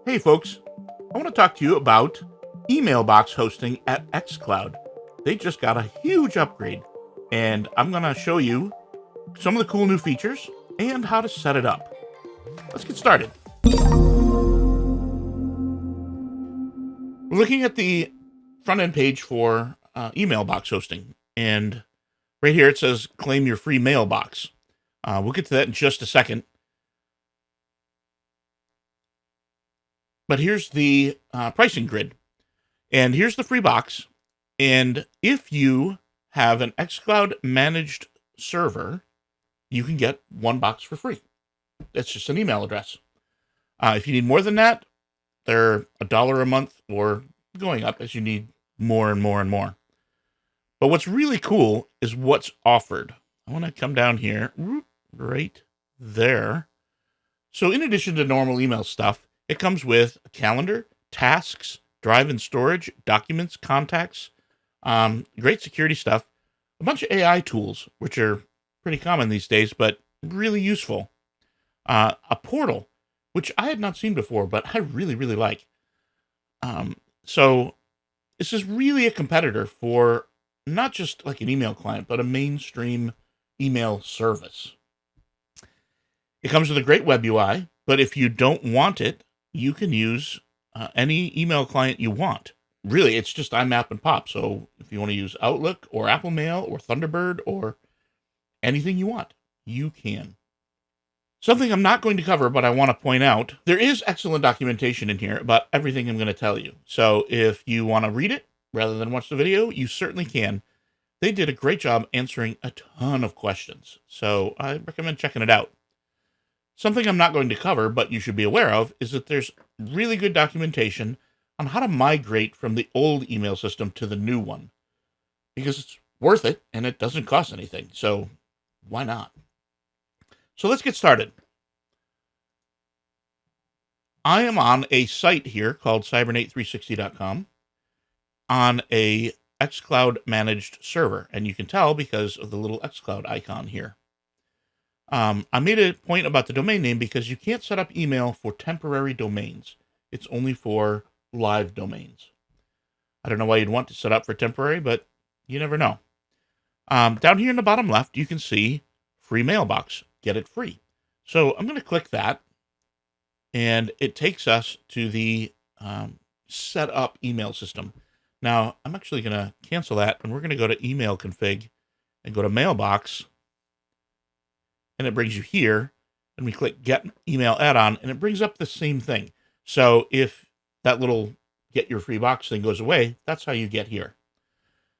Hey folks, I want to talk to you about email box hosting at xCloud. They just got a huge upgrade, and I'm going to show you some of the cool new features and how to set it up. Let's get started. We're looking at the front end page for email box hosting, and right here it says claim your free mailbox. We'll get to that in just a second. But here's the pricing grid. And here's the free box. And if you have an xCloud managed server, you can get one box for free. That's just an email address. If you need more than that, they're $1 a month or going up as you need more and more and more. But what's really cool is what's offered. I want to come down here, right there. So in addition to normal email stuff, it comes with a calendar, tasks, drive and storage, documents, contacts, great security stuff, a bunch of AI tools, which are pretty common these days, but really useful. A portal, which I had not seen before, but I really, really like. So this is really a competitor for not just like an email client, but a mainstream email service. It comes with a great web UI, but if you don't want it, you can use any email client you want. Really, it's just IMAP and POP. So if you want to use Outlook or Apple Mail or Thunderbird or anything you want, you can. Something I'm not going to cover, but I want to point out, there is excellent documentation in here about everything I'm going to tell you. So if you want to read it rather than watch the video, you certainly can. They did a great job answering a ton of questions. So I recommend checking it out. Something I'm not going to cover, but you should be aware of, is that there's really good documentation on how to migrate from the old email system to the new one. Because it's worth it, and it doesn't cost anything. So why not? So let's get started. I am on a site here called cybernate360.com on a xCloud managed server. And you can tell because of the little xCloud icon here. I made a point about the domain name because you can't set up email for temporary domains. It's only for live domains. I don't know why you'd want to set up for temporary, but you never know. Down here in the bottom left, you can see free mailbox. Get it free. So I'm going to click that, and it takes us to the set up email system. Now, I'm actually going to cancel that, and we're going to go to email config and go to mailbox. And it brings you here, and we click Get Email Add-on, and it brings up the same thing. So if that little Get Your Free Box thing goes away, that's how you get here.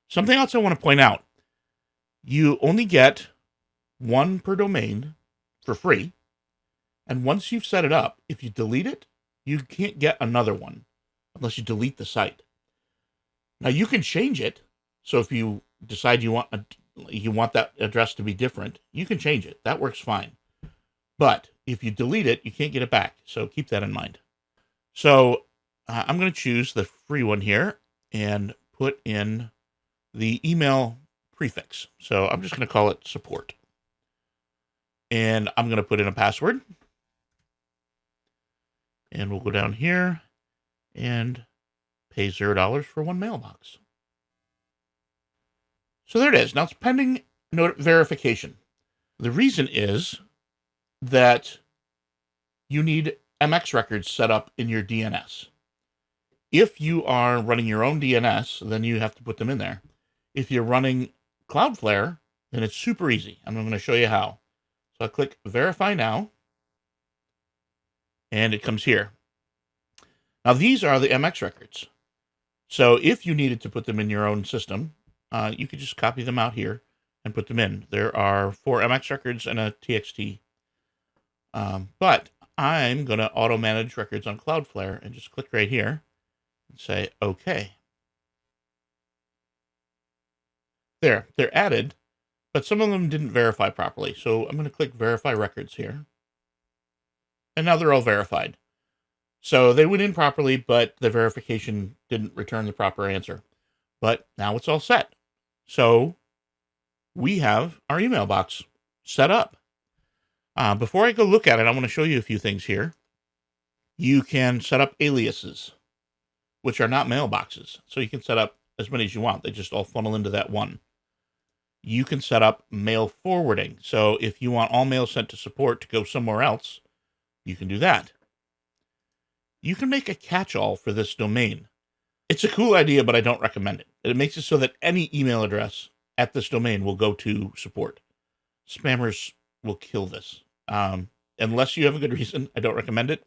Something else I want to point out. You only get one per domain for free, and once you've set it up, if you delete it, you can't get another one unless you delete the site. Now, you can change it, so if you decide you want that address to be different, you can change it. That works fine. But if you delete it, you can't get it back. So keep that in mind. So I'm going to choose the free one here and put in the email prefix. So I'm just going to call it support. And I'm going to put in a password. And we'll go down here and pay $0 for one mailbox. So there it is. Now it's pending verification. The reason is that you need MX records set up in your DNS. If you are running your own DNS, then you have to put them in there. If you're running Cloudflare, then it's super easy. I'm going to show you how. So I click Verify Now, and it comes here. Now these are the MX records. So if you needed to put them in your own system, you could just copy them out here and put them in. There are 4 MX records and a TXT. But I'm going to auto-manage records on Cloudflare and just click right here and say, OK. There, they're added, but some of them didn't verify properly. So I'm going to click Verify Records here. And now they're all verified. So they went in properly, but the verification didn't return the proper answer. But now it's all set. So we have our email box set up. Before I go look at it, I want to show you a few things here. You can set up aliases, which are not mailboxes. So you can set up as many as you want. They just all funnel into that one. You can set up mail forwarding. So if you want all mail sent to support to go somewhere else, you can do that. You can make a catch-all for this domain. It's a cool idea, but I don't recommend it. It makes it so that any email address at this domain will go to support. Spammers will kill this. Unless you have a good reason, I don't recommend it,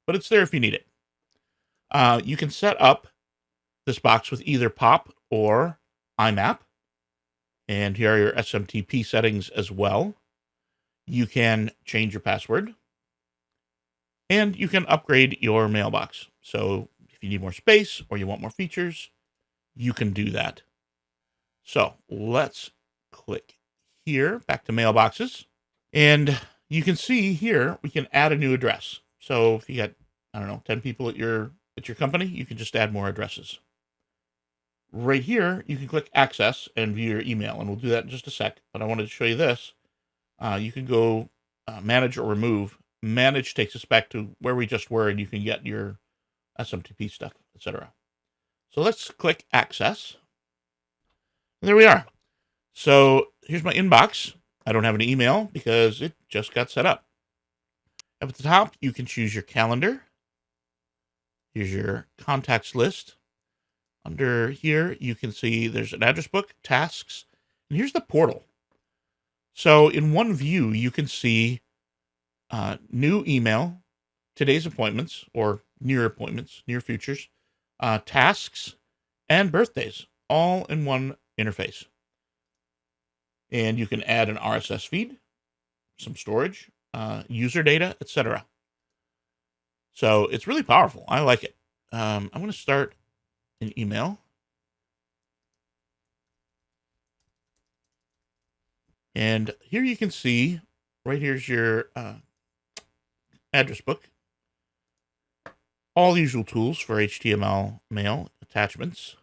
but it's there if you need it. You can set up this box with either POP or IMAP. And here are your SMTP settings as well. You can change your password. And you can upgrade your mailbox. So if you need more space or you want more features, you can do that. So let's click here, back to mailboxes. And you can see here, we can add a new address. So if you got, 10 people at your company, you can just add more addresses. Right here, you can click access and view your email, and we'll do that in just a sec. But I wanted to show you this. You can go manage or remove. Manage takes us back to where we just were, and you can get your SMTP stuff, etc. So let's click access. And there we are. So here's my inbox. I don't have an email because it just got set up. Up at the top, you can choose your calendar. Here's your contacts list. Under here, you can see there's an address book, tasks, and here's the portal. So in one view, you can see new email, today's appointments, or near futures, tasks, and birthdays, all in one interface. And you can add an RSS feed, some storage, user data, etc. So it's really powerful. I like it. I'm going to start an email. And here you can see, right here's your address book. All the usual tools for HTML mail attachments.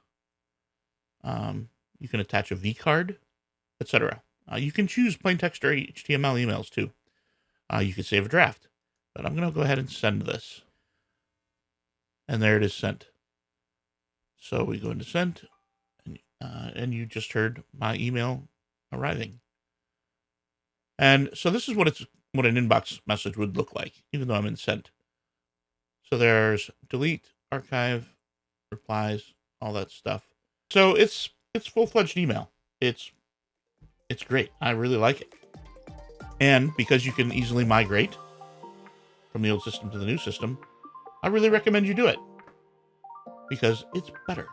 You can attach a vCard, etc. You can choose plain text or HTML emails too. You can save a draft, but I'm going to go ahead and send this. And there it is sent. So we go into sent, and you just heard my email arriving. And so this is what an inbox message would look like, even though I'm in sent. So there's delete, archive, replies, all that stuff. So it's full-fledged email. It's great. I really like it. And because you can easily migrate from the old system to the new system, I really recommend you do it because it's better.